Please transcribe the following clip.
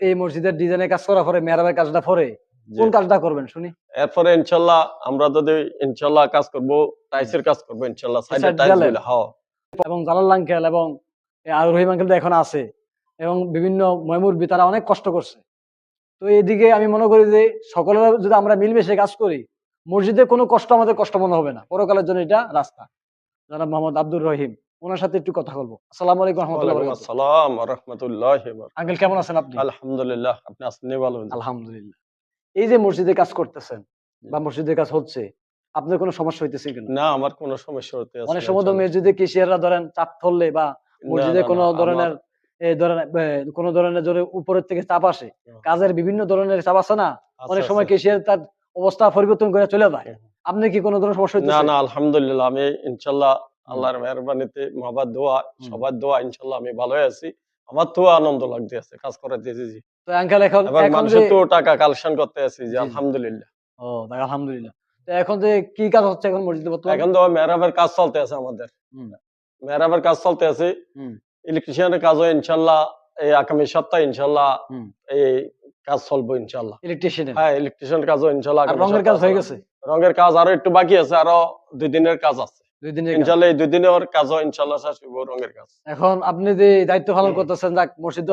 এই মসজিদের ডিজাইনের কাজ করার পরে মেহরাবের কাজটা পরে কোন কাজটা করবেন শুনি? এরপরে ইনশাল্লাহ আমরা যদি ইনশাল্লাহ কাজ করব, টাইসের কাজ করব ইনশাল্লাহ, সাইডে টাইলস গুলো। হ্যাঁ, এবং জালাল আঙ্কেল এবং আর রহিম আঙ্কেল তো এখন আছে, এবং বিভিন্ন ময়মুরবি তারা অনেক কষ্ট করছে। তো এইদিকে আমি মনে করি যে সকলের যদি আমরা মিলমিশে কাজ করি, মসজিদে কোনো কষ্ট আমাদের কষ্ট মনে হবে না, পরকালের জন্য এটা রাস্তা। জনাব মোহাম্মদ আব্দুর রহিম, ওনার সাথে একটু কথা বলবো। আসসালামু আলাইকুম রহমতুল্লাহ। ওয়ালাইকুম আসসালাম ওয়া রাহমাতুল্লাহি ওয়া বারাকাতুহু। আঙ্কেল কেমন আছেন আপনি? আলহামদুলিল্লাহ, আপনি আছেন ভালো? আলহামদুলিল্লাহ। এই যে মসজিদে কাজ করতেছেন বা মসজিদের কাজ হচ্ছে, আপনার কোনো সমস্যা হইতেছে কিনা? না, আমার কোনো সমস্যা হতে আছে অনেক না সময় তো ইনশাল্লাহ। মসজিদে কেশিয়াররা ধরেন চাপ ধরলে বা না মসজিদে না কোনো না, ধরনের এই ধরেন কোনো ধরনের জোরে উপরের থেকে চাপ আসে, কাজের বিভিন্ন ধরনের চাপ আছে না, অনেক আচ্ছা সময় আচ্ছা। কেশিয়ার তার অবস্থা পরিবর্তন করে চলে যায়। আপনি কি কোনো ধরনের সমস্যা না হইতেছে? না, আলহামদুলিল্লাহ আমি ইনশাল্লাহ হুম, আল্লাহর মেহরবানিতে মাবার দোয়া, হুম। সবার দোয়া ইনশাল্লাহ আমি ভালো আছি। আমার তো আনন্দ লাগতে আছে কাজ করাতে। জি জি। তো আঙ্কেল এখন এবার এখন যে মানুষের তো টাকা কালেকশন করতে আছি, যে জি, জি। আলহামদুলিল্লাহ। ও তাই আলহামদুলিল্লাহ। তো এখন যে কি কাজ হচ্ছে এখন মসজিদে বর্তমানে? এখন তো মেহরাবের কাজ চলতে আছে আমাদের, হুম, মেহরাবের কাজ চলতে আছে। হুম, ইলেকট্রিশিয়ানের কাজও ইনশাল্লাহ এই আগামী সপ্তাহে ইনশাল্লাহ হুম। এই কাজ চলবো ইনশাল্লাহ। ইলেকট্রিশিয়ানের। হ্যাঁ, ইলেকট্রিশিয়ানের কাজও ইনশাল্লাহ আর আগামী রঙের কাজ সপ্তাহে হয়ে চলবে। গেছে? রঙের কাজ আরো একটু বাকি আছে, আরো 2 দিনের কাজ আছে 2 দিনের কাজ। ইনশাল্লাহ। এই 2 দিনের কাজও ইনশাল্লাহ শেষ হইব রঙের কাজ। এখন আপনি যে দায়িত্ব পালন করতেছেন, যাক মসজিদ